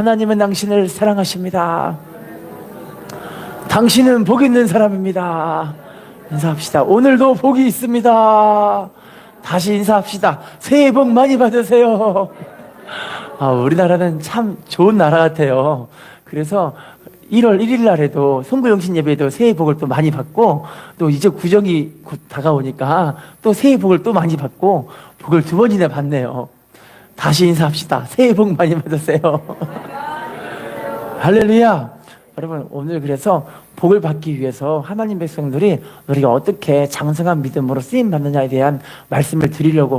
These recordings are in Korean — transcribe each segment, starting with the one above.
하나님은 당신을 사랑하십니다. 당신은 복 있는 사람입니다. 인사합시다. 오늘도 복이 있습니다. 다시 인사합시다. 새해 복 많이 받으세요. 우리나라는 참 좋은 나라 같아요. 그래서 1월 1일 날에도 송구영신 예배에도 새해 복을 또 많이 받고, 또 이제 구정이 곧 다가오니까 또 새해 복을 또 많이 받고, 복을 2번이나 받네요. 다시 인사합시다. 새해 복 많이 받으세요. 할렐루야. 여러분, 오늘 그래서 복을 받기 위해서 하나님 백성들이 우리가 어떻게 장성한 믿음으로 쓰임 받느냐에 대한 말씀을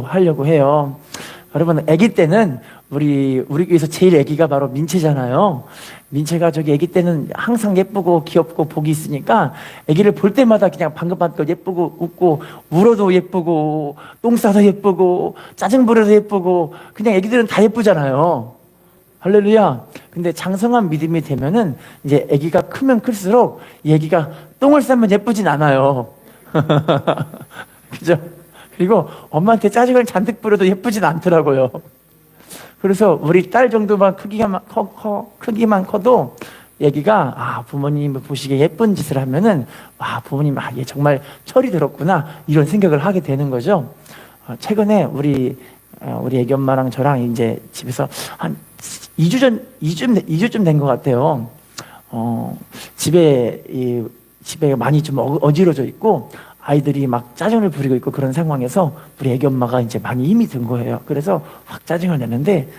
하려고 해요. 여러분, 아기 때는 우리 교회에서 제일 아기가 바로 민채잖아요. 민채가 아기 때는 항상 예쁘고 귀엽고 복이 있으니까 아기를 볼 때마다 그냥 방긋방긋 예쁘고 웃고, 울어도 예쁘고 똥 싸도 예쁘고 짜증 부려도 예쁘고, 그냥 아기들은 다 예쁘잖아요. 할렐루야. 근데 장성한 믿음이 되면은 이제 아기가 크면 클수록 이 아기가 똥을 싸면 예쁘진 않아요. 그죠? 그리고 엄마한테 짜증을 잔뜩 부려도 예쁘진 않더라고요. 그래서 우리 딸 정도만 크기만 커도 애기가 부모님을 보시기에 예쁜 짓을 하면은 부모님 얘 정말 철이 들었구나, 이런 생각을 하게 되는 거죠. 최근에 우리 애기 엄마랑 저랑 이제 집에서 한 2주쯤 된 것 같아요. 집에 많이 좀 어지러져 있고 아이들이 막 짜증을 부리고 있고, 그런 상황에서 우리 애기 엄마가 이제 많이 힘이 든 거예요. 그래서 확 짜증을 내는데,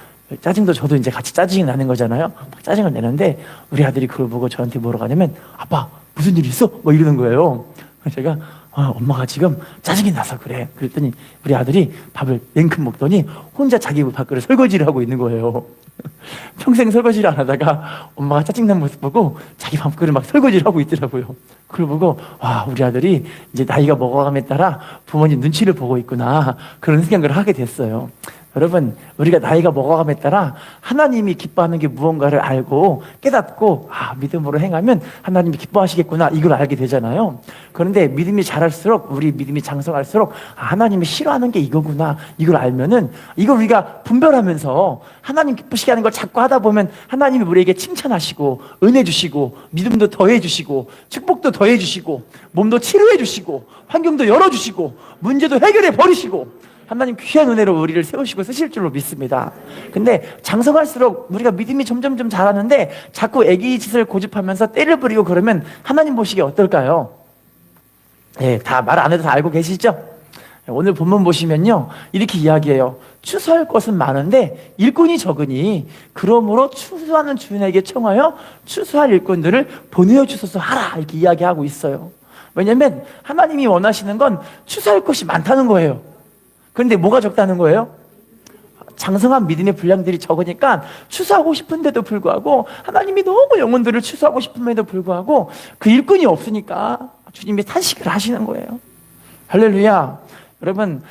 짜증도 저도 이제 같이 짜증이 나는 거잖아요. 막 짜증을 내는데 우리 아들이 그걸 보고 저한테 뭐라고 하냐면, 아빠 무슨 일 있어? 뭐 이러는 거예요. 그래서 제가 엄마가 지금 짜증이 나서 그래. 그랬더니 우리 아들이 밥을 냉큼 먹더니 혼자 자기 밥그릇 설거지를 하고 있는 거예요. 평생 설거지를 안 하다가 엄마가 짜증난 모습 보고 자기 밥그릇 막 설거지를 하고 있더라고요. 그걸 보고 우리 아들이 이제 나이가 먹어감에 따라 부모님 눈치를 보고 있구나, 그런 생각을 하게 됐어요. 여러분, 우리가 나이가 먹어감에 따라 하나님이 기뻐하는 게 무언가를 알고 깨닫고 믿음으로 행하면 하나님이 기뻐하시겠구나, 이걸 알게 되잖아요. 그런데 믿음이 자랄수록, 우리 믿음이 장성할수록 하나님이 싫어하는 게 이거구나, 이걸 알면은 이걸 우리가 분별하면서 하나님 기쁘시게 하는 걸 자꾸 하다 보면 하나님이 우리에게 칭찬하시고 은혜 주시고 믿음도 더해 주시고 축복도 더해 주시고 몸도 치료해 주시고 환경도 열어 주시고 문제도 해결해 버리시고, 하나님 귀한 은혜로 우리를 세우시고 쓰실 줄로 믿습니다. 근데 장성할수록 우리가 믿음이 점점 자라는데 자꾸 애기 짓을 고집하면서 때를 부리고 그러면 하나님 보시기에 어떨까요? 다 말 안 해도 다 알고 계시죠? 오늘 본문 보시면요, 이렇게 이야기해요. 추수할 것은 많은데 일꾼이 적으니 그러므로 추수하는 주인에게 청하여 추수할 일꾼들을 보내어 주소서 하라, 이렇게 이야기하고 있어요. 왜냐하면 하나님이 원하시는 건 추수할 것이 많다는 거예요. 그런데 뭐가 적다는 거예요? 장성한 믿음의 분량들이 적으니까 추수하고 싶은데도 불구하고, 하나님이 너무 영혼들을 추수하고 싶음에도 불구하고 그 일꾼이 없으니까 주님이 탄식을 하시는 거예요. 할렐루야. 여러분,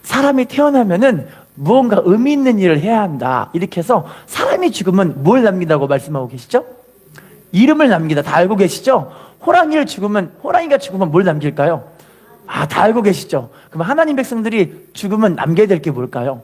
사람이 태어나면은 무언가 의미 있는 일을 해야 한다, 이렇게 해서 사람이 죽으면 뭘 남긴다고 말씀하고 계시죠? 이름을 남기다. 다 알고 계시죠? 호랑이가 죽으면 뭘 남길까요? 다 알고 계시죠? 그럼 하나님 백성들이 죽으면 남겨야 될 게 뭘까요?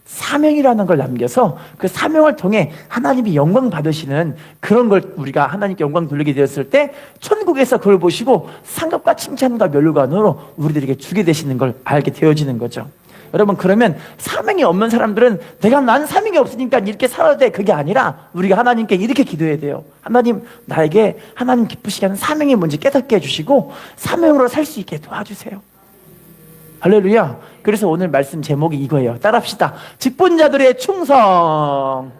사명이라는 걸 남겨서 그 사명을 통해 하나님이 영광 받으시는 그런 걸 우리가 하나님께 영광 돌리게 되었을 때 천국에서 그걸 보시고 상급과 칭찬과 면류관으로 우리들에게 주게 되시는 걸 알게 되어지는 거죠. 여러분, 그러면 사명이 없는 사람들은 난 사명이 없으니까 이렇게 살아도 돼, 그게 아니라 우리가 하나님께 이렇게 기도해야 돼요. 하나님, 나에게 하나님 기쁘시게 하는 사명이 뭔지 깨닫게 해주시고 사명으로 살 수 있게 도와주세요. 할렐루야. 그래서 오늘 말씀 제목이 이거예요. 따라합시다. 직분자들의 충성.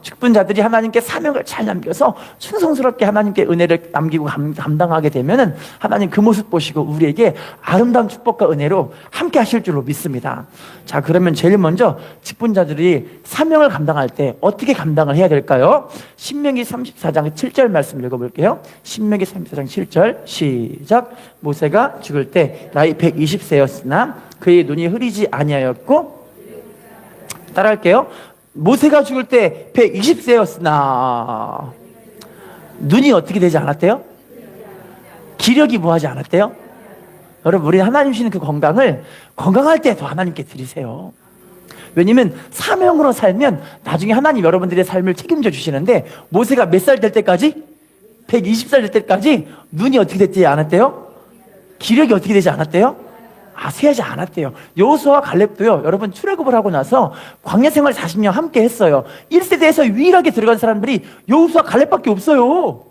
직분자들이 하나님께 사명을 잘 남겨서 충성스럽게 하나님께 은혜를 남기고 감당하게 되면은 하나님 그 모습 보시고 우리에게 아름다운 축복과 은혜로 함께 하실 줄로 믿습니다. 자, 그러면 제일 먼저 직분자들이 사명을 감당할 때 어떻게 감당을 해야 될까요? 신명기 34장 7절 말씀 읽어볼게요. 신명기 34장 7절 시작. 모세가 죽을 때 나이 120세였으나 그의 눈이 흐리지 아니하였고, 따라할게요. 모세가 죽을 때 120세였으나 눈이 어떻게 되지 않았대요? 기력이 뭐하지 않았대요? 여러분, 우리 하나님 주시는 그 건강을 건강할 때 더 하나님께 드리세요. 왜냐면 사명으로 살면 나중에 하나님 여러분들의 삶을 책임져 주시는데, 모세가 몇 살 될 때까지? 120살 될 때까지 눈이 어떻게 됐지 않았대요? 기력이 어떻게 되지 않았대요? 쇠하지 않았대요. 여호수아와 갈렙도요, 여러분 출애굽을 하고 나서 광야 생활 40년 함께 했어요. 1세대에서 유일하게 들어간 사람들이 여호수아 갈렙밖에 없어요.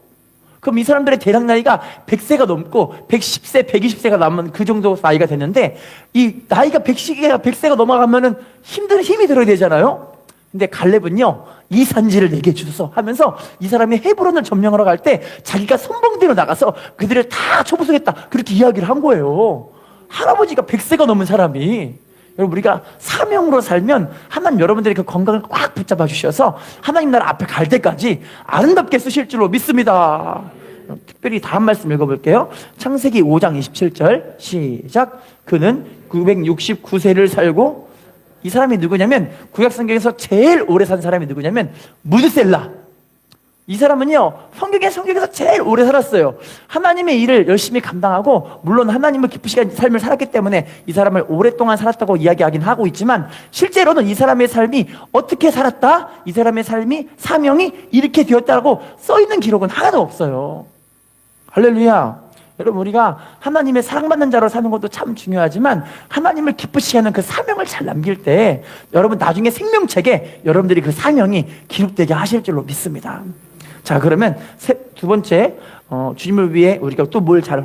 그럼 이 사람들의 대략 나이가 100세가 넘고 110세, 120세가 남은 그 정도 나이가 됐는데, 이 나이가 100세가 넘어가면은 힘이 들어야 되잖아요. 근데 갈렙은요, 이 산지를 내게 주소서 하면서 이 사람이 헤브론을 점령하러 갈 때 자기가 선봉대로 나가서 그들을 다 쳐부수겠다, 그렇게 이야기를 한 거예요. 할아버지가 100세가 넘은 사람이. 여러분, 우리가 사명으로 살면 하나님 여러분들의 그 건강을 꽉 붙잡아 주셔서 하나님 나라 앞에 갈 때까지 아름답게 쓰실 줄로 믿습니다. 특별히 다음 말씀 읽어볼게요. 창세기 5장 27절 시작. 그는 969세를 살고, 이 사람이 누구냐면 구약성경에서 제일 오래 산 사람이 누구냐면 무드셀라. 이 사람은요, 성경에서 제일 오래 살았어요. 하나님의 일을 열심히 감당하고, 물론 하나님을 기쁘시게 하는 삶을 살았기 때문에 이 사람을 오랫동안 살았다고 이야기하긴 하고 있지만, 실제로는 이 사람의 삶이 어떻게 살았다, 이 사람의 삶이 사명이 이렇게 되었다고 써있는 기록은 하나도 없어요. 할렐루야. 여러분, 우리가 하나님의 사랑받는 자로 사는 것도 참 중요하지만, 하나님을 기쁘시게 하는 그 사명을 잘 남길 때 여러분 나중에 생명책에 여러분들이 그 사명이 기록되게 하실 줄로 믿습니다. 자, 그러면 두 번째, 주님을 위해 우리가 또 뭘 잘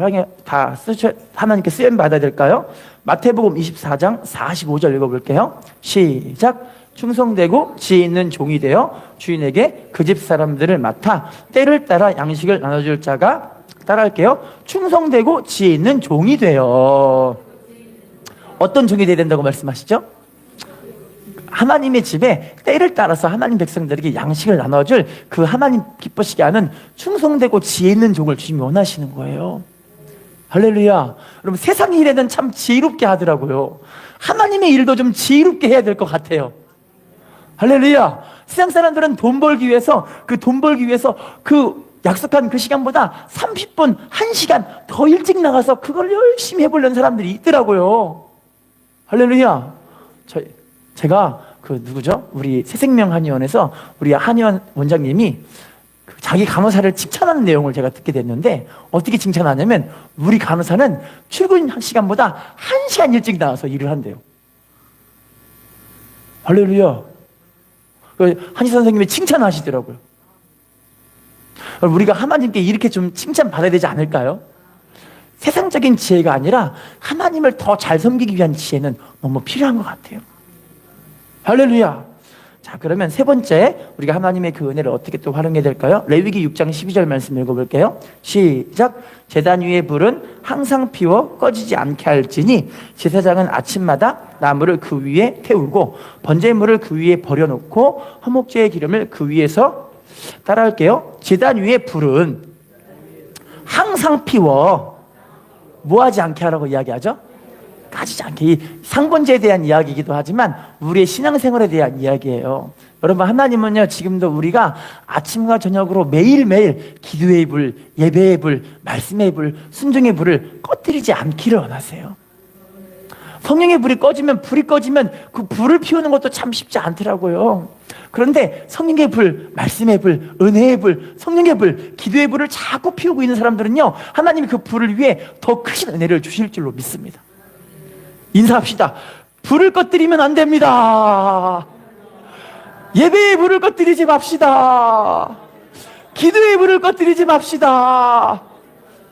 하나님께 쓰임 받아야 될까요? 마태복음 24장 45절 읽어볼게요. 시작. 충성되고 지혜 있는 종이 되어 주인에게 그 집 사람들을 맡아 때를 따라 양식을 나눠줄 자가, 따라할게요. 충성되고 지혜 있는 종이 되어. 어떤 종이 되어야 된다고 말씀하시죠? 하나님의 집에 때를 따라서 하나님 백성들에게 양식을 나눠줄 그 하나님 기쁘시게 하는 충성되고 지혜 있는 종을 주님이 원하시는 거예요. 할렐루야. 여러분, 세상 일에는 참 지혜롭게 하더라고요. 하나님의 일도 좀 지혜롭게 해야 될 것 같아요. 할렐루야. 세상 사람들은 돈 벌기 위해서 그 약속한 그 시간보다 30분, 1시간 더 일찍 나가서 그걸 열심히 해보려는 사람들이 있더라고요. 할렐루야. 제가 우리 새생명 한의원에서 우리 한의원 원장님이 자기 간호사를 칭찬하는 내용을 제가 듣게 됐는데, 어떻게 칭찬하냐면 우리 간호사는 출근 시간보다 1시간 일찍 나와서 일을 한대요. 할렐루야. 한의사 선생님이 칭찬하시더라고요. 우리가 하나님께 이렇게 좀 칭찬받아야 되지 않을까요? 세상적인 지혜가 아니라 하나님을 더 잘 섬기기 위한 지혜는 너무 필요한 것 같아요. 할렐루야. 자, 그러면 세 번째, 우리가 하나님의 그 은혜를 어떻게 또 활용해야 될까요? 레위기 6장 12절 말씀 읽어볼게요. 시작. 제단 위의 불은 항상 피워 꺼지지 않게 할지니 제사장은 아침마다 나무를 그 위에 태우고 번제물을 그 위에 버려놓고 화목제의 기름을 그 위에서, 따라할게요. 제단 위의 불은 항상 피워 뭐하지 않게 하라고 이야기하죠? 까지지 않게. 이 상번제에 대한 이야기이기도 하지만 우리의 신앙생활에 대한 이야기예요. 여러분, 하나님은요, 지금도 우리가 아침과 저녁으로 매일매일 기도의 불, 예배의 불, 말씀의 불, 순종의 불을 꺼뜨리지 않기를 원하세요. 성령의 불이 꺼지면 그 불을 피우는 것도 참 쉽지 않더라고요. 그런데 성령의 불, 말씀의 불, 은혜의 불, 성령의 불, 기도의 불을 자꾸 피우고 있는 사람들은요, 하나님이 그 불을 위해 더 크신 은혜를 주실 줄로 믿습니다. 인사합시다. 불을 꺼뜨리면 안 됩니다. 예배의 불을 꺼뜨리지 맙시다. 기도의 불을 꺼뜨리지 맙시다.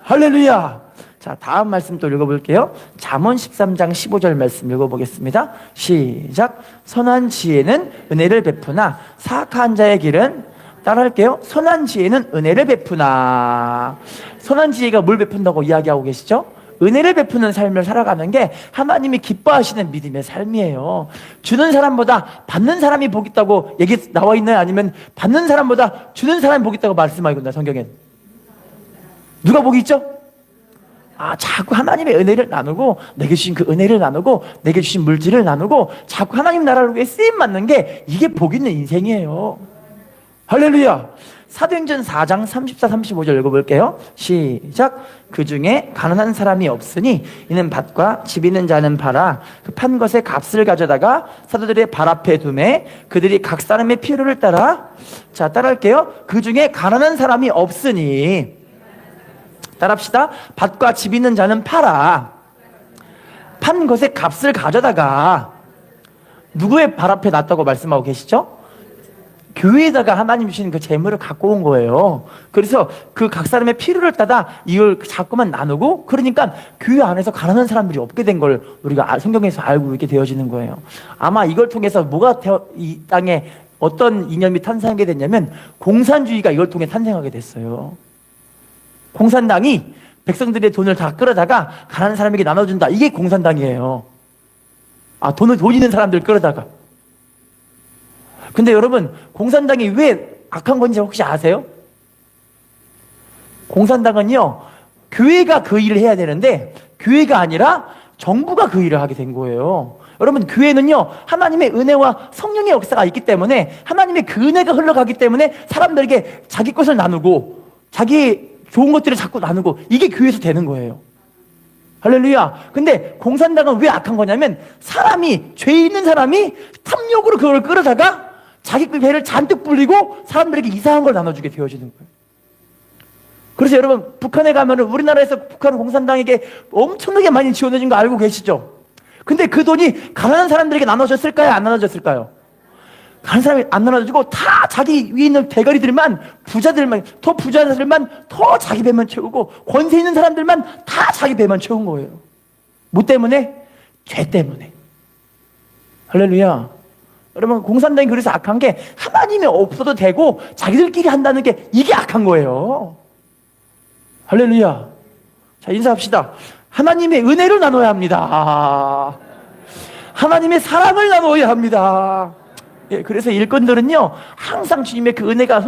할렐루야. 자, 다음 말씀 또 읽어볼게요. 잠언 13장 15절 말씀 읽어보겠습니다. 시작. 선한 지혜는 은혜를 베푸나 사악한 자의 길은, 따라할게요. 선한 지혜는 은혜를 베푸나. 선한 지혜가 뭘 베푼다고 이야기하고 계시죠? 은혜를 베푸는 삶을 살아가는 게 하나님이 기뻐하시는 믿음의 삶이에요. 주는 사람보다 받는 사람이 복 있다고 얘기 나와 있나요? 아니면 받는 사람보다 주는 사람이 복 있다고 말씀하고 있나요? 성경엔 누가 복이 있죠? 자꾸 하나님의 은혜를 나누고, 내게 주신 그 은혜를 나누고, 내게 주신 물질을 나누고, 자꾸 하나님 나라를 위해 쓰임 받는 게, 이게 복 있는 인생이에요. 할렐루야. 사도행전 4장 34, 35절 읽어볼게요. 시작. 그 중에 가난한 사람이 없으니 이는 밭과 집 있는 자는 팔아 그 판 것의 값을 가져다가 사도들의 발 앞에 두매 그들이 각 사람의 필요를 따라, 자 따라할게요. 그 중에 가난한 사람이 없으니, 따라합시다. 밭과 집 있는 자는 팔아 판 것의 값을 가져다가, 누구의 발 앞에 놨다고 말씀하고 계시죠? 교회에다가 하나님 주신 그 재물을 갖고 온 거예요. 그래서 그 각 사람의 필요를 따라 이걸 자꾸만 나누고, 그러니까 교회 안에서 가난한 사람들이 없게 된 걸 우리가 성경에서 알고 있게 되어지는 거예요. 아마 이걸 통해서 뭐가 이 땅에 어떤 이념이 탄생하게 됐냐면 공산주의가 이걸 통해 탄생하게 됐어요. 공산당이 백성들의 돈을 다 끌어다가 가난한 사람에게 나눠준다. 이게 공산당이에요. 돈 있는 사람들 끌어다가. 근데 여러분, 공산당이 왜 악한 건지 혹시 아세요? 공산당은요, 교회가 그 일을 해야 되는데 교회가 아니라 정부가 그 일을 하게 된 거예요. 여러분, 교회는요 하나님의 은혜와 성령의 역사가 있기 때문에, 하나님의 그 은혜가 흘러가기 때문에 사람들에게 자기 것을 나누고 자기 좋은 것들을 자꾸 나누고, 이게 교회에서 되는 거예요. 할렐루야. 근데 공산당은 왜 악한 거냐면, 죄 있는 사람이 탐욕으로 그걸 끌어다가 자기 배를 잔뜩 불리고 사람들에게 이상한 걸 나눠주게 되어지는 거예요. 그래서 여러분, 북한에 가면은, 우리나라에서 북한 공산당에게 엄청나게 많이 지원해준 거 알고 계시죠? 근데 그 돈이 가난한 사람들에게 나눠졌을까요? 안 나눠졌을까요? 가난한 사람이 안 나눠지고 다 자기 위에 있는 대가리들만, 부자들만 더 자기 배만 채우고, 권세 있는 사람들만 다 자기 배만 채운 거예요. 뭐 때문에? 죄 때문에. 할렐루야. 여러분, 공산당이 그래서 악한 게, 하나님이 없어도 되고 자기들끼리 한다는 게, 이게 악한 거예요. 할렐루야. 자, 인사합시다. 하나님의 은혜를 나눠야 합니다. 하나님의 사랑을 나눠야 합니다. 예, 그래서 일꾼들은요 항상 주님의 그 은혜가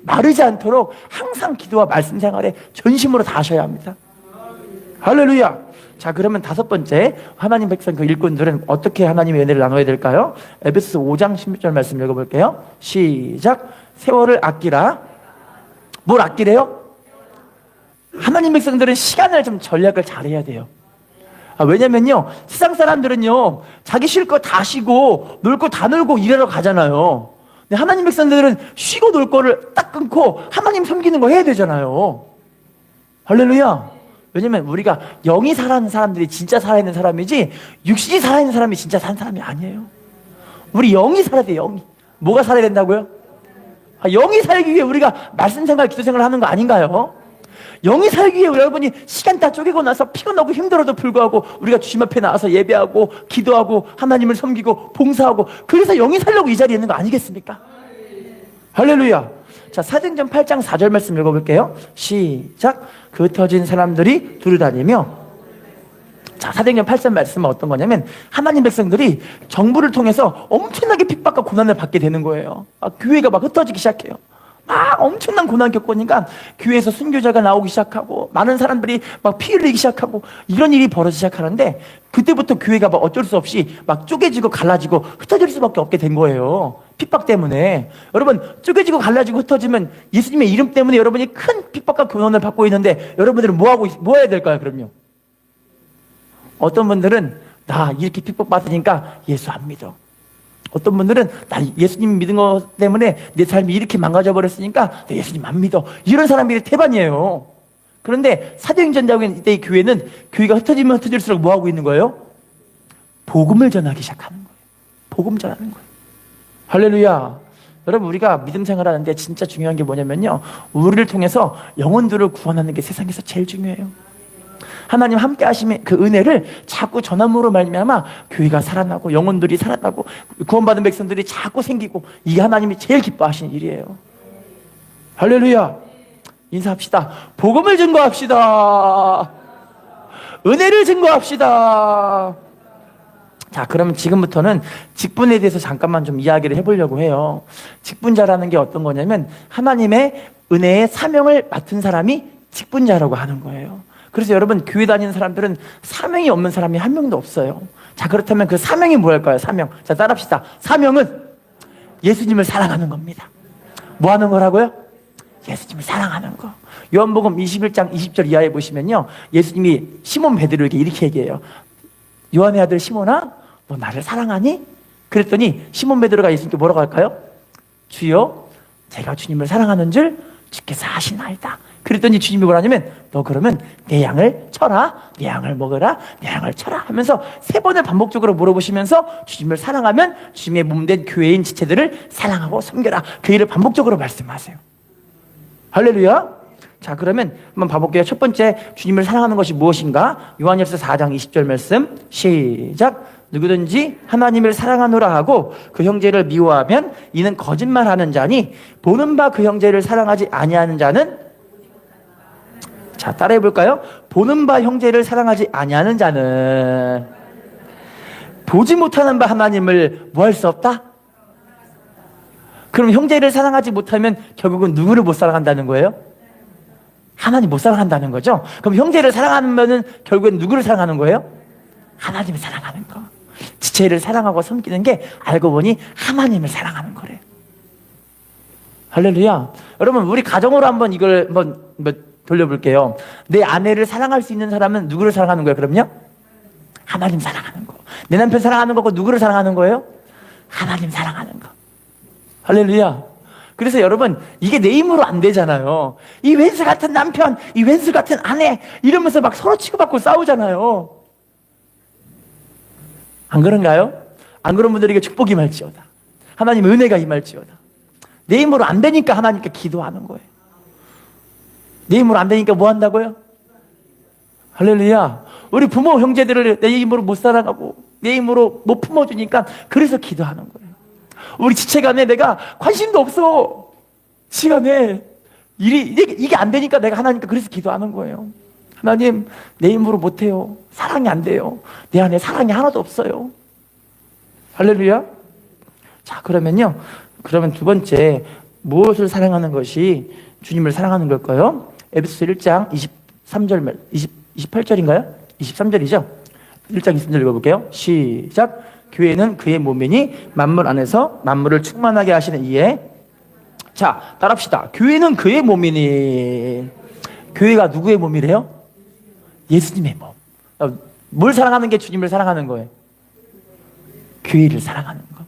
마르지 않도록 항상 기도와 말씀 생활에 전심으로 다하셔야 합니다. 할렐루야. 자, 그러면 다섯 번째, 하나님 백성 그 일꾼들은 어떻게 하나님의 은혜를 나눠야 될까요? 에베소서 5장 16절 말씀 읽어볼게요. 시작. 세월을 아끼라. 뭘 아끼래요? 하나님 백성들은 시간을 좀 전략을 잘해야 돼요. 왜냐면요, 세상 사람들은요 자기 쉴 거 다 쉬고 놀 거 다 놀고 일하러 가잖아요. 근데 하나님 백성들은 쉬고 놀 거를 딱 끊고 하나님 섬기는 거 해야 되잖아요. 할렐루야. 왜냐면 우리가 영이 살아있는 사람들이 진짜 살아있는 사람이지, 육신이 살아있는 사람이 진짜 사는 사람이 아니에요. 우리 영이 살아야 돼요. 영이. 뭐가 살아야 된다고요? 영이 살기 위해 우리가 말씀 생활, 기도 생활을 하는 거 아닌가요? 영이 살기 위해 여러분이 시간 다 쪼개고 나서 피곤하고 힘들어도 불구하고 우리가 주님 앞에 나와서 예배하고 기도하고 하나님을 섬기고 봉사하고, 그래서 영이 살려고 이 자리에 있는 거 아니겠습니까? 할렐루야. 자, 사도행전 8장 4절 말씀 읽어볼게요. 시작. 그 흩어진 사람들이 두루다니며. 자, 사도행전 8장 말씀은 어떤 거냐면, 하나님 백성들이 정부를 통해서 엄청나게 핍박과 고난을 받게 되는 거예요. 교회가 막 흩어지기 시작해요. 막 엄청난 고난 겪으니까 교회에서 순교자가 나오기 시작하고, 많은 사람들이 막 피 흘리기 시작하고, 이런 일이 벌어지기 시작하는데, 그때부터 교회가 막 어쩔 수 없이 막 쪼개지고 갈라지고 흩어질 수밖에 없게 된 거예요. 핍박 때문에. 여러분, 쪼개지고 갈라지고 흩어지면 예수님의 이름 때문에 여러분이 큰 핍박과 고난을 받고 있는데, 여러분들은 뭐 해야 될까요? 그럼요. 어떤 분들은 나 이렇게 핍박받으니까 예수 안 믿어. 어떤 분들은 나 예수님 믿은 것 때문에 내 삶이 이렇게 망가져 버렸으니까 나 예수님 안 믿어. 이런 사람들이 태반이에요. 그런데 사도행전 이때의 교회는, 교회가 흩어지면 흩어질수록 뭐 하고 있는 거예요? 복음을 전하기 시작하는 거예요. 복음 전하는 거예요. 할렐루야. 여러분, 우리가 믿음 생활하는데 진짜 중요한 게 뭐냐면요, 우리를 통해서 영혼들을 구원하는 게 세상에서 제일 중요해요. 하나님 함께 하시면 그 은혜를 자꾸 전함으로 말미암아 교회가 살아나고 영혼들이 살아나고 구원받은 백성들이 자꾸 생기고, 이게 하나님이 제일 기뻐하시는 일이에요. 할렐루야. 인사합시다. 복음을 증거합시다. 은혜를 증거합시다. 자, 그러면 지금부터는 직분에 대해서 잠깐만 좀 이야기를 해보려고 해요. 직분자라는 게 어떤 거냐면, 하나님의 은혜의 사명을 맡은 사람이 직분자라고 하는 거예요. 그래서 여러분, 교회 다니는 사람들은 사명이 없는 사람이 한 명도 없어요. 자, 그렇다면 그 사명이 뭐일까요? 사명. 자, 따라합시다. 사명은 예수님을 사랑하는 겁니다. 뭐 하는 거라고요? 예수님을 사랑하는 거. 요한복음 21장 20절 이하에 보시면요, 예수님이 시몬 베드로에게 이렇게 얘기해요. 요한의 아들 시몬아, 너 나를 사랑하니? 그랬더니 시몬 베드로가 예수님께 뭐라고 할까요? 주여, 제가 주님을 사랑하는 줄 주께서 아시나이다. 그랬더니 주님이 뭐라냐면, 너 그러면 내 양을 쳐라, 내 양을 먹어라, 내 양을 쳐라 하면서 3번을 반복적으로 물어보시면서 주님을 사랑하면 주님의 몸된 교회인 지체들을 사랑하고 섬겨라, 그 일을 반복적으로 말씀하세요. 할렐루야. 자, 그러면 한번 봐볼게요. 첫 번째, 주님을 사랑하는 것이 무엇인가? 요한일서 4장 20절 말씀 시작. 누구든지 하나님을 사랑하노라 하고 그 형제를 미워하면 이는 거짓말하는 자니 보는 바 그 형제를 사랑하지 아니하는 자는, 자, 따라해 볼까요? 보는 바 형제를 사랑하지 아니하는 자는 보지 못하는 바 하나님을 뭐 할 수 없다? 그럼 형제를 사랑하지 못하면 결국은 누구를 못 사랑한다는 거예요? 하나님 못 사랑한다는 거죠? 그럼 형제를 사랑하면은 결국엔 누구를 사랑하는 거예요? 하나님을 사랑하는 거. 지체를 사랑하고 섬기는 게 알고 보니 하나님을 사랑하는 거래요. 할렐루야. 여러분, 우리 가정으로 한번 이걸 한번 돌려볼게요. 내 아내를 사랑할 수 있는 사람은 누구를 사랑하는 거예요? 그럼요? 하나님 사랑하는 거. 내 남편 사랑하는 거고 누구를 사랑하는 거예요? 하나님 사랑하는 거. 할렐루야. 그래서 여러분, 이게 내 힘으로 안 되잖아요. 이 왼수 같은 남편, 이 왼수 같은 아내 이러면서 막 서로 치고받고 싸우잖아요. 안 그런가요? 안 그런 분들에게 축복이 임할지어다. 하나님의 은혜가 임할지어다. 내 힘으로 안 되니까 하나님께 기도하는 거예요. 내 힘으로 안 되니까 뭐 한다고요? 할렐루야. 우리 부모 형제들을 내 힘으로 못 사랑하고 내 힘으로 못 품어주니까 그래서 기도하는 거예요. 우리 지체간에 내가 관심도 없어. 시간에 이게 안 되니까 내가 하나님께 그래서 기도하는 거예요. 하나님, 내 힘으로 못해요. 사랑이 안 돼요. 내 안에 사랑이 하나도 없어요. 할렐루야. 자, 그러면요, 그러면 두 번째, 무엇을 사랑하는 것이 주님을 사랑하는 걸까요? 에베소서 1장 23절, 28절인가요? 23절이죠? 1장 23절 읽어볼게요. 시작. 교회는 그의 몸이니 만물 안에서 만물을 충만하게 하시는 이에, 자, 따라합시다. 교회는 그의 몸이니. 교회가 누구의 몸이래요? 예수님의 몸. 뭘 사랑하는 게 주님을 사랑하는 거예요? 교회를 사랑하는 거.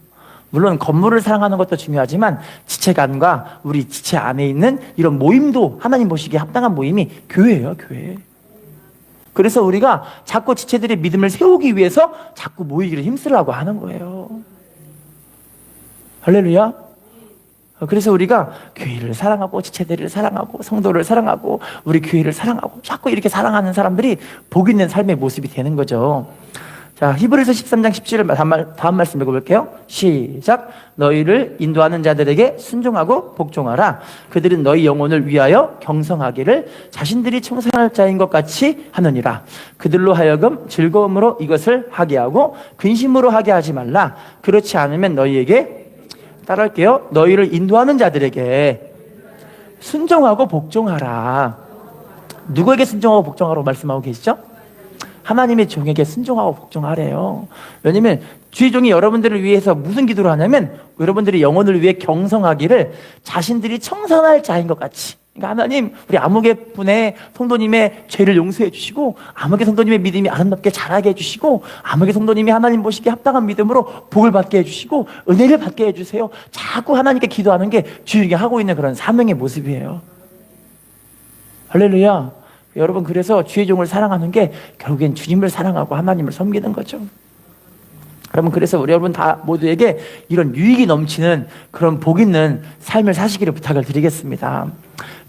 물론 건물을 사랑하는 것도 중요하지만 지체간과 우리 지체 안에 있는 이런 모임도 하나님 보시기에 합당한 모임이 교회예요, 교회. 그래서 우리가 자꾸 지체들의 믿음을 세우기 위해서 자꾸 모이기를 힘쓰려고 하는 거예요. 할렐루야. 그래서 우리가 교회를 사랑하고 지체들을 사랑하고 성도를 사랑하고 우리 교회를 사랑하고 자꾸 이렇게 사랑하는 사람들이 복 있는 삶의 모습이 되는 거죠. 자, 히브리서 13장 17절 다음 말씀 읽어볼게요. 시작. 너희를 인도하는 자들에게 순종하고 복종하라. 그들은 너희 영혼을 위하여 경성하기를 자신들이 청산할 자인 것 같이 하느니라. 그들로 하여금 즐거움으로 이것을 하게 하고 근심으로 하게 하지 말라. 그렇지 않으면 너희에게, 따라할게요, 너희를 인도하는 자들에게 순종하고 복종하라. 누구에게 순종하고 복종하라고 말씀하고 계시죠? 하나님의 종에게 순종하고 복종하래요. 왜냐면 주의 종이 여러분들을 위해서 무슨 기도를 하냐면 여러분들이 영혼을 위해 경성하기를 자신들이 청산할 자인 것 같이. 그러니까 하나님, 우리 아무개 분의 성도님의 죄를 용서해 주시고 아무개 성도님의 믿음이 아름답게 자라게 해주시고 아무개 성도님이 하나님 보시기에 합당한 믿음으로 복을 받게 해주시고 은혜를 받게 해주세요. 자꾸 하나님께 기도하는 게 주님께 하고 있는 그런 사명의 모습이에요. 할렐루야. 여러분, 그래서 주의 종을 사랑하는 게 결국엔 주님을 사랑하고 하나님을 섬기는 거죠. 여러분, 그래서 우리 여러분 다 모두에게 이런 유익이 넘치는 그런 복 있는 삶을 사시기를 부탁을 드리겠습니다.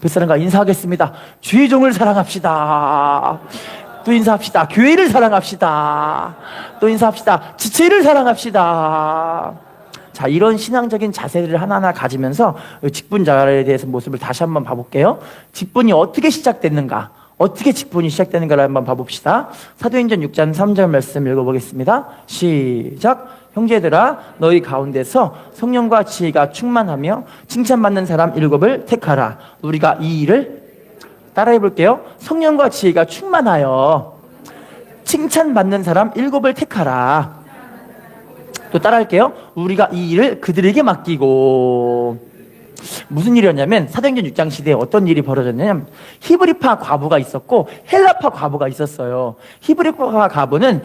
그 사람과 인사하겠습니다. 주의 종을 사랑합시다. 또 인사합시다. 교회를 사랑합시다. 또 인사합시다. 지체를 사랑합시다. 자, 이런 신앙적인 자세를 하나하나 가지면서 직분자에 대해서 모습을 다시 한번 봐볼게요. 직분이 어떻게 시작됐는가? 어떻게 직분이 시작되는가를 한번 봐봅시다. 사도행전 6장 3절 말씀 읽어보겠습니다. 시작. 형제들아, 너희 가운데서 성령과 지혜가 충만하며 칭찬받는 사람 7을 택하라. 우리가 이 일을, 따라해 볼게요. 성령과 지혜가 충만하여 칭찬받는 사람 7을 택하라. 또 따라할게요. 우리가 이 일을 그들에게 맡기고. 무슨 일이었냐면 사도행전 6장 시대에 어떤 일이 벌어졌냐면 히브리파 과부가 있었고 헬라파 과부가 있었어요. 히브리파 과부는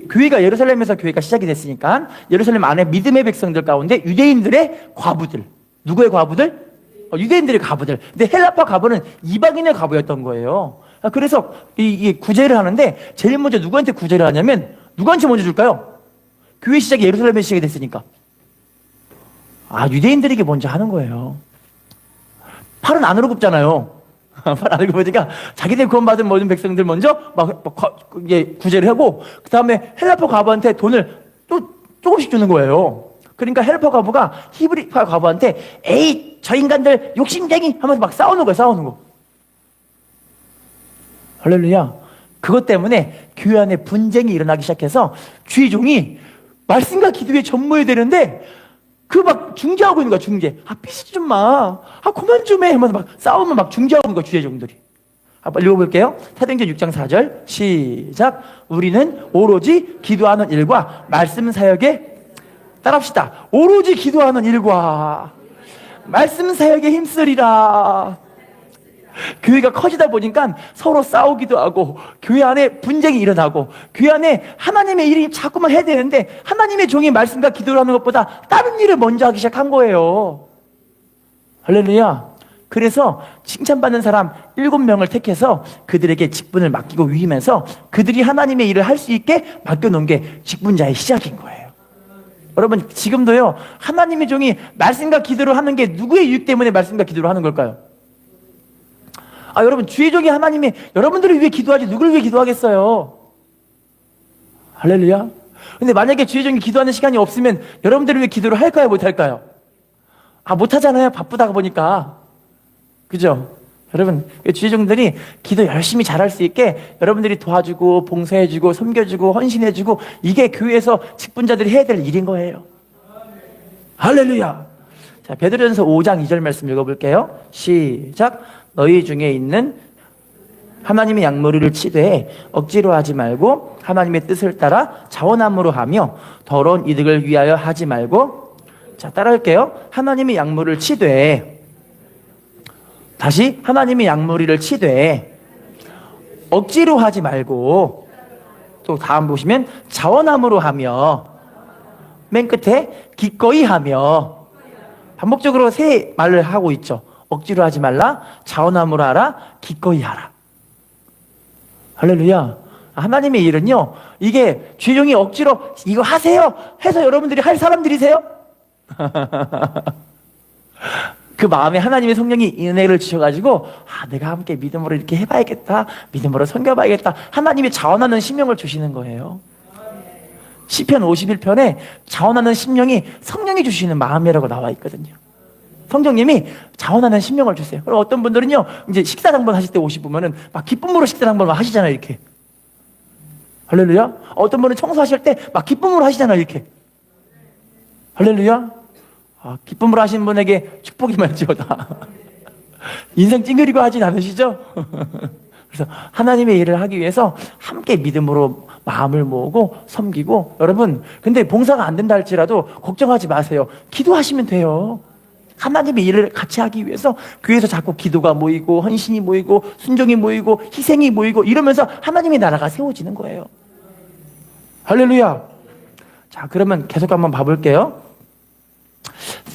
교회가 예루살렘에서 교회가 시작이 됐으니까 예루살렘 안에 믿음의 백성들 가운데 유대인들의 과부들, 누구의 과부들? 유대인들의 과부들. 근데 헬라파 과부는 이방인의 과부였던 거예요. 그래서 이 구제를 하는데 제일 먼저 누구한테 구제를 하냐면 누구한테 먼저 줄까요? 교회 시작이 예루살렘에 시작이 됐으니까 유대인들에게 먼저 하는 거예요. 팔은 안으로 굽잖아요. 팔 안으로 굽으니까 자기들 구원받은 모든 백성들 먼저 구제를 하고 그 다음에 헬라파 과부한테 돈을 또 조금씩 주는 거예요. 그러니까 헬라파 과부가 히브리파 과부한테 에이 저 인간들 욕심쟁이 하면서 막 싸우는 거예요. 싸우는 거. 할렐루야. 그것 때문에 교회 안에 분쟁이 일어나기 시작해서 주의 종이 말씀과 기도에 전무해야 되는데 그 막 중재하고 있는 거야. 중재. 삐지지 좀 마. 그만 좀 해 하면서 막 싸우면 막 중재하고 있는 거야. 주의 종들이. 한번 읽어볼게요. 사도행전 6장 4절 시작. 우리는 오로지 기도하는 일과 말씀 사역에 따라합시다. 오로지 기도하는 일과 말씀 사역에 힘쓰리라. 교회가 커지다 보니까 서로 싸우기도 하고 교회 안에 분쟁이 일어나고 교회 안에 하나님의 일이 자꾸만 해야 되는데 하나님의 종이 말씀과 기도를 하는 것보다 다른 일을 먼저 하기 시작한 거예요. 할렐루야. 그래서 칭찬받는 사람 7명을 택해서 그들에게 직분을 맡기고 위임해서 그들이 하나님의 일을 할 수 있게 맡겨놓은 게 직분자의 시작인 거예요. 여러분 지금도요 하나님의 종이 말씀과 기도를 하는 게 누구의 유익 때문에 말씀과 기도를 하는 걸까요? 여러분 주의 종이 하나님이 여러분들을 위해 기도하지 누구를 위해 기도하겠어요? 할렐루야. 근데 만약에 주의 종이 기도하는 시간이 없으면 여러분들을 위해 기도를 할까요? 못할까요? 못하잖아요. 바쁘다 보니까. 그죠? 여러분 주의 종들이 기도 열심히 잘할 수 있게 여러분들이 도와주고 봉사해주고 섬겨주고 헌신해주고 이게 교회에서 직분자들이 해야 될 일인 거예요. 할렐루야. 자, 베드로전서 5장 2절 말씀 읽어볼게요. 시작. 너희 중에 있는 하나님의 양무리를 치되 억지로 하지 말고 하나님의 뜻을 따라 자원함으로 하며 더러운 이득을 위하여 하지 말고. 자, 따라할게요. 하나님의 양무리를 치되, 다시 하나님의 양무리를 치되 억지로 하지 말고, 또 다음 보시면 자원함으로 하며, 맨 끝에 기꺼이 하며. 반복적으로 세 말을 하고 있죠. 억지로 하지 말라, 자원함으로 하라, 기꺼이 하라. 할렐루야. 하나님의 일은요, 이게 주의 종이 억지로 이거 하세요 해서 여러분들이 할 사람들이세요? 그 마음에 하나님의 성령이 은혜를 주셔가지고 내가 함께 믿음으로 이렇게 해봐야겠다, 믿음으로 섬겨봐야겠다, 하나님이 자원하는 심령을 주시는 거예요. 시편 51편에 자원하는 심령이 성령이 주시는 마음이라고 나와 있거든요. 성령님이 자원하는 심령을 주세요. 그럼 어떤 분들은요, 이제 식사 당번 하실 때 오시면은 막 기쁨으로 식사 당번을 하시잖아요, 이렇게. 할렐루야. 어떤 분은 청소하실 때 막 기쁨으로 하시잖아요, 이렇게. 할렐루야. 기쁨으로 하시는 분에게 축복이 많지어다. 인생 찡그리고 하진 않으시죠? 그래서 하나님의 일을 하기 위해서 함께 믿음으로 마음을 모으고 섬기고. 여러분, 근데 봉사가 안 된다 할지라도 걱정하지 마세요. 기도하시면 돼요. 하나님의 일을 같이 하기 위해서 교회에서 자꾸 기도가 모이고 헌신이 모이고 순종이 모이고 희생이 모이고 이러면서 하나님의 나라가 세워지는 거예요. 할렐루야. 자, 그러면 계속 한번 봐볼게요.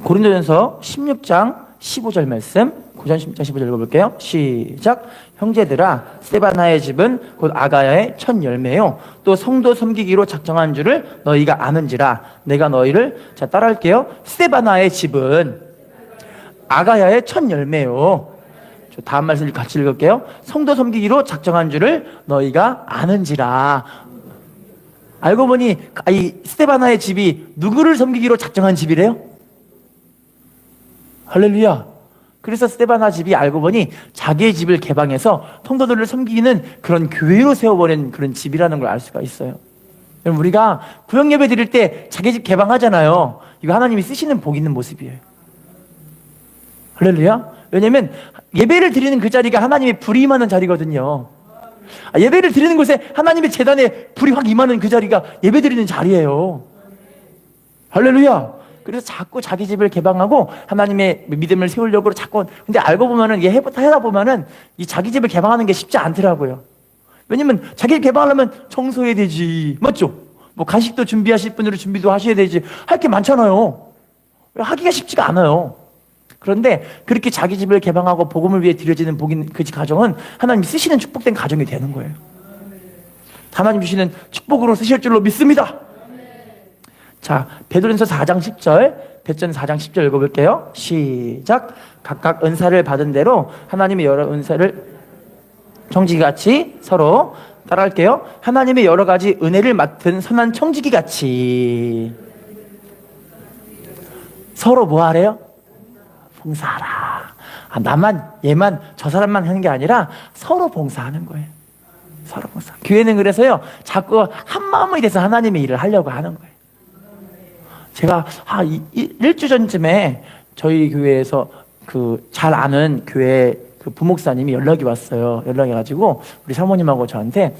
고린도전서 16장 15절 말씀, 고전 16장 15절 읽어볼게요. 시작. 형제들아, 스데바나의 집은 곧 아가야의 첫 열매요 또 성도 섬기기로 작정한 줄을 너희가 아는지라. 내가 너희를, 자, 따라할게요. 스데바나의 집은 아가야의 첫 열매요. 다음 말씀 같이 읽을게요. 성도 섬기기로 작정한 줄을 너희가 아는지라. 알고 보니 이 스데바나의 집이 누구를 섬기기로 작정한 집이래요? 할렐루야. 그래서 스데바나 집이 알고 보니 자기의 집을 개방해서 성도들을 섬기는 그런 교회로 세워버린 그런 집이라는 걸 알 수가 있어요. 우리가 구역 예배 드릴 때 자기 집 개방하잖아요. 이거 하나님이 쓰시는 복 있는 모습이에요. 할렐루야. 왜냐면 예배를 드리는 그 자리가 하나님의 불이 임하는 자리거든요. 예배를 드리는 곳에 하나님의 제단에 불이 확 임하는 그 자리가 예배 드리는 자리예요. 할렐루야. 그래서 자꾸 자기 집을 개방하고 하나님의 믿음을 세우려고 자꾸, 근데 알고 보면은 이게 하다 보면은 이 자기 집을 개방하는 게 쉽지 않더라고요. 왜냐면 자기 집 개방하려면 청소해야 되지. 맞죠? 뭐 간식도 준비하실 분들은 준비도 하셔야 되지. 할 게 많잖아요. 하기가 쉽지가 않아요. 그런데 그렇게 자기 집을 개방하고 복음을 위해 드려지는 복인 그 가정은 하나님이 쓰시는 축복된 가정이 되는 거예요. 하나님 주시는 축복으로 쓰실 줄로 믿습니다. 자, 베드로전서 4장 10절, 베드로전서 4장 10절 읽어볼게요. 시작. 각각 은사를 받은 대로 하나님의 여러 은사를 청지기같이 서로 따라할게요. 하나님의 여러 가지 은혜를 맡은 선한 청지기같이 서로 뭐 하래요? 봉사하라. 나만, 얘만, 저 사람만 하는 게 아니라 서로 봉사하는 거예요. 서로 봉사. 교회는 그래서요, 자꾸 한 마음이 돼서 하나님의 일을 하려고 하는 거예요. 제가 일주 전쯤에 저희 교회에서 그 잘 아는 교회 그 부목사님이 연락이 왔어요. 연락해가지고 우리 사모님하고 저한테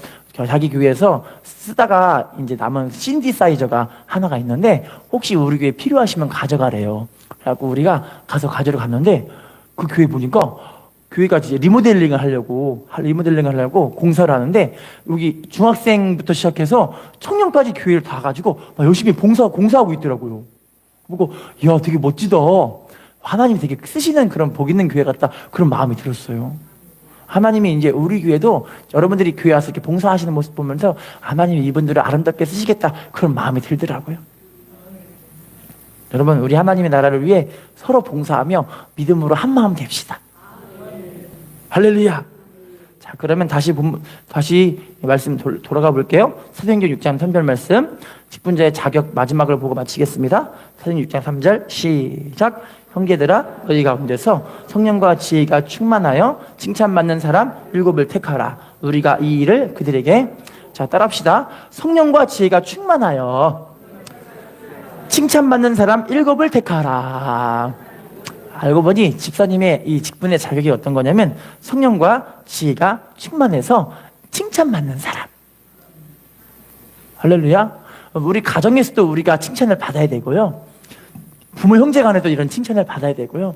자기 교회에서 쓰다가 이제 남은 신디사이저가 하나가 있는데 혹시 우리 교회 필요하시면 가져가래요. 그래갖고 우리가 가서 가지러 갔는데 그 교회 보니까 교회가 이제 리모델링을 하려고 공사를 하는데 여기 중학생부터 시작해서 청년까지 교회를 다 가지고 막 열심히 공사하고 있더라고요. 보고 야 되게 멋지다. 하나님이 되게 쓰시는 그런 복 있는 교회 같다. 그런 마음이 들었어요. 하나님이 이제 우리 교회도 여러분들이 교회 와서 이렇게 봉사하시는 모습 보면서 하나님이 이분들을 아름답게 쓰시겠다. 그런 마음이 들더라고요. 여러분, 우리 하나님의 나라를 위해 서로 봉사하며 믿음으로 한 마음 됩시다. 할렐루야. 자, 그러면 다시 말씀 돌아가 볼게요. 사도행전 6장 3절 말씀. 직분자의 자격 마지막을 보고 마치겠습니다. 사도행전 6장 3절 시작. 형제들아, 너희 가운데서 성령과 지혜가 충만하여 칭찬받는 사람 7을 택하라. 우리가 이 일을 그들에게, 자, 따라합시다. 성령과 지혜가 충만하여 칭찬받는 사람 7을 택하라. 알고 보니 집사님의 이 직분의 자격이 어떤 거냐면 성령과 지혜가 충만해서 칭찬받는 사람. 할렐루야. 우리 가정에서도 우리가 칭찬을 받아야 되고요. 부모 형제 간에도 이런 칭찬을 받아야 되고요.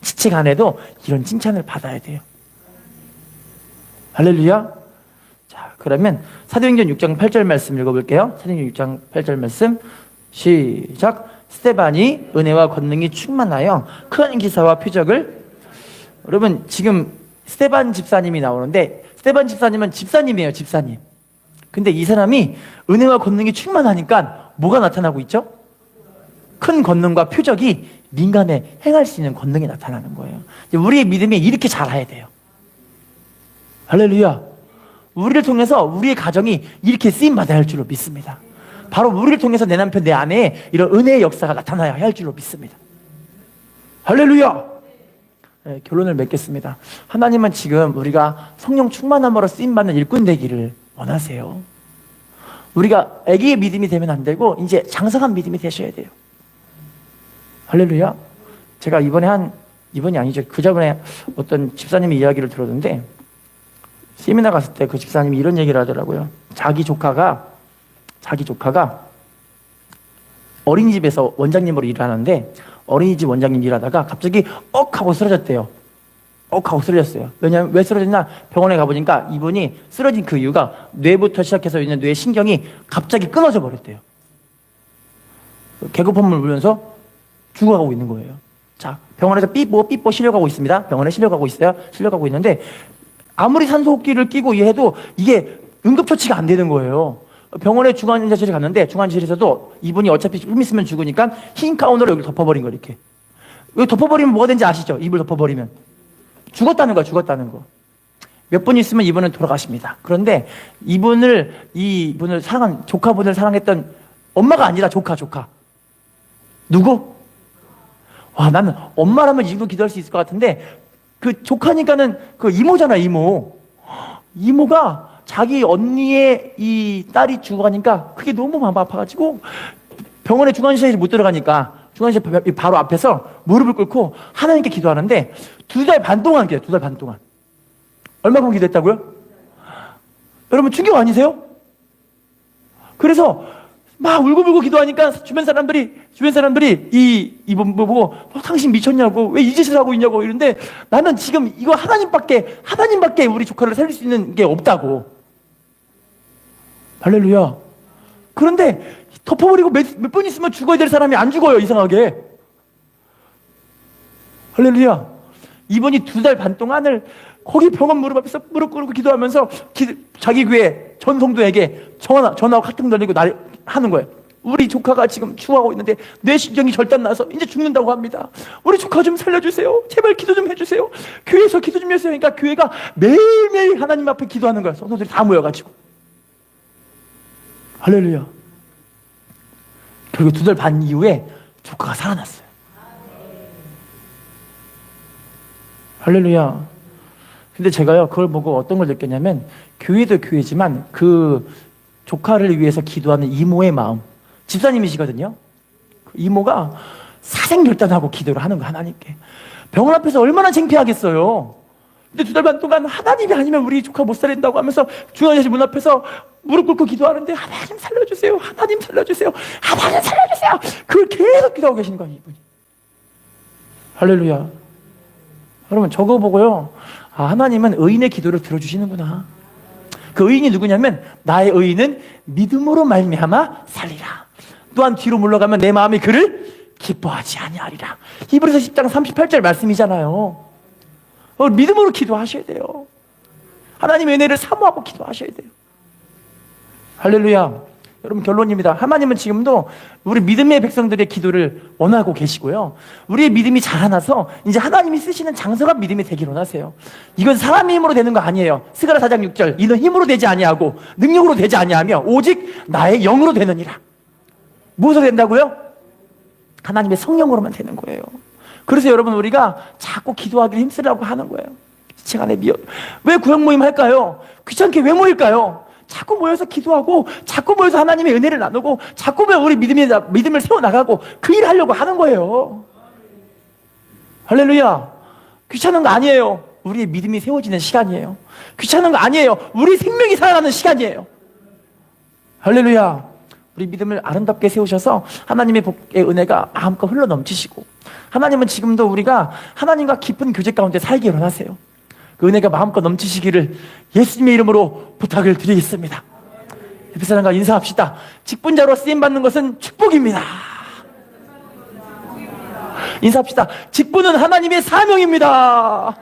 지체 간에도 이런 칭찬을 받아야 돼요. 할렐루야. 자, 그러면 사도행전 6장 8절 말씀 읽어볼게요. 사도행전 6장 8절 말씀 시작. 스데반이 은혜와 권능이 충만하여 큰 기사와 표적을, 여러분 지금 스데반 집사님이 나오는데 스데반 집사님은 집사님이에요. 집사님. 근데 이 사람이 은혜와 권능이 충만하니까 뭐가 나타나고 있죠? 큰 권능과 표적이 민간에 행할 수 있는 권능이 나타나는 거예요. 우리의 믿음이 이렇게 자라야 돼요. 할렐루야. 우리를 통해서 우리의 가정이 이렇게 쓰임받아야 할 줄로 믿습니다. 바로 우리를 통해서 내 남편, 내 아내의 이런 은혜의 역사가 나타나야 할 줄로 믿습니다. 할렐루야. 네, 결론을 맺겠습니다. 하나님은 지금 우리가 성령 충만함으로 쓰임받는 일꾼 되기를 원하세요. 우리가 애기의 믿음이 되면 안 되고 이제 장성한 믿음이 되셔야 돼요. 할렐루야. 제가 이번이 아니죠. 그 전에 어떤 집사님의 이야기를 들었는데 세미나 갔을 때 그 집사님이 이런 얘기를 하더라고요. 자기 조카가 어린이집에서 원장님으로 일하는데 어린이집 원장님 일하다가 갑자기 하고 쓰러졌대요. 하고 쓰러졌어요. 왜냐면 왜 쓰러졌나? 병원에 가보니까 이분이 쓰러진 그 이유가 뇌부터 시작해서 있는 뇌 신경이 갑자기 끊어져 버렸대요. 개급함을 울면서 죽어가고 있는 거예요. 자, 병원에서 삐뽀 실려가고 있습니다. 병원에 실려가고 있어요. 실려가고 있는데 아무리 산소호흡기를 끼고 해도 이게 응급처치가 안 되는 거예요. 병원에 중환자실에 갔는데 중환자실에서도 이분이 어차피 좀 있으면 죽으니까 흰 가운으로 여기를 덮어버린 거 이렇게. 여기 덮어버리면 뭐가 되는지 아시죠? 입을 덮어버리면. 죽었다는 거야, 죽었다는 거. 몇 분 있으면 이분은 돌아가십니다. 그런데 이분을 조카분을 사랑했던 엄마가 아니라 조카. 누구? 와, 나는 엄마라면 이 정도 기도할 수 있을 것 같은데 그 조카니까는 그 이모잖아, 이모. 이모가 자기 언니의 이 딸이 죽어가니까 그게 너무 마음 아파가지고 병원에 중환자실에 못 들어가니까 중환자실 바로 앞에서 무릎을 꿇고 하나님께 기도하는데 2달 반 동안 기도해요. 2달 반 동안. 얼마큼 기도했다고요? 여러분 충격 아니세요? 그래서 막 울고불고 기도하니까 주변 사람들이 이분 보고 당신 미쳤냐고, 왜 이 짓을 하고 있냐고 이러는데, 나는 지금 이거 하나님밖에 우리 조카를 살릴 수 있는 게 없다고. 할렐루야. 그런데 덮어버리고 몇 번 있으면 죽어야 될 사람이 안 죽어요, 이상하게. 할렐루야. 이분이 2달 반 동안을 거기 병원 무릎 앞에서 무릎 꿇고 기도하면서 자기 교회 전 성도에게 전화하고 카톡 돌리고 하는 거예요. 우리 조카가 지금 추하고 있는데 뇌신경이 절단 나서 이제 죽는다고 합니다. 우리 조카 좀 살려주세요. 제발 기도 좀 해주세요. 교회에서 기도 좀 해주세요. 그러니까 교회가 매일매일 하나님 앞에 기도하는 거예요. 성도들이 다 모여가지고. 할렐루야. 결국 2달 반 이후에 조카가 살아났어요. 할렐루야. 근데 제가요, 그걸 보고 어떤 걸 느꼈냐면, 교회도 교회지만 그 조카를 위해서 기도하는 이모의 마음, 집사님이시거든요. 그 이모가 사생결단하고 기도를 하는 거, 하나님께. 병원 앞에서 얼마나 창피하겠어요. 근데 2달 반 동안 하나님이 아니면 우리 조카 못 살린다고 하면서 중앙예수 문 앞에서 무릎 꿇고 기도하는데, 하나님 살려주세요, 하나님 살려주세요, 하나님 살려주세요. 그걸 계속 기도하고 계신 거예요, 이분이. 할렐루야. 여러분, 저거 보고요, 하나님은 의인의 기도를 들어주시는구나. 그 의인이 누구냐면, 나의 의인은 믿음으로 말미암아 살리라. 또한 뒤로 물러가면 내 마음이 그를 기뻐하지 아니하리라. 히브리서 10장 38절 말씀이잖아요. 믿음으로 기도하셔야 돼요. 하나님의 은혜를 사모하고 기도하셔야 돼요. 할렐루야. 여러분, 결론입니다. 하나님은 지금도 우리 믿음의 백성들의 기도를 원하고 계시고요, 우리의 믿음이 자라나서 이제 하나님이 쓰시는 장서가 믿음이 되기를 원하세요. 이건 사람의 힘으로 되는 거 아니에요. 스가랴 4장 6절, 이는 힘으로 되지 아니하고 능력으로 되지 아니하며 오직 나의 영으로 되느니라. 무엇으로 된다고요? 하나님의 성령으로만 되는 거예요. 그래서 여러분, 우리가 자꾸 기도하기를 힘쓰라고 하는 거예요. 시간 안에 왜 구역 모임 할까요? 귀찮게 왜 모일까요? 자꾸 모여서 기도하고, 자꾸 모여서 하나님의 은혜를 나누고, 자꾸 모여 우리 믿음을 세워나가고, 그 일을 하려고 하는 거예요. 할렐루야. 귀찮은 거 아니에요. 우리의 믿음이 세워지는 시간이에요. 귀찮은 거 아니에요. 우리 생명이 살아나는 시간이에요. 할렐루야. 우리 믿음을 아름답게 세우셔서 하나님의 복의 은혜가 마음껏 흘러 넘치시고, 하나님은 지금도 우리가 하나님과 깊은 교제 가운데 살기 원하세요. 그 은혜가 마음껏 넘치시기를 예수님의 이름으로 부탁을 드리겠습니다. 옆에 사람과 인사합시다. 직분자로 쓰임받는 것은 축복입니다. 인사합시다. 직분은 하나님의 사명입니다.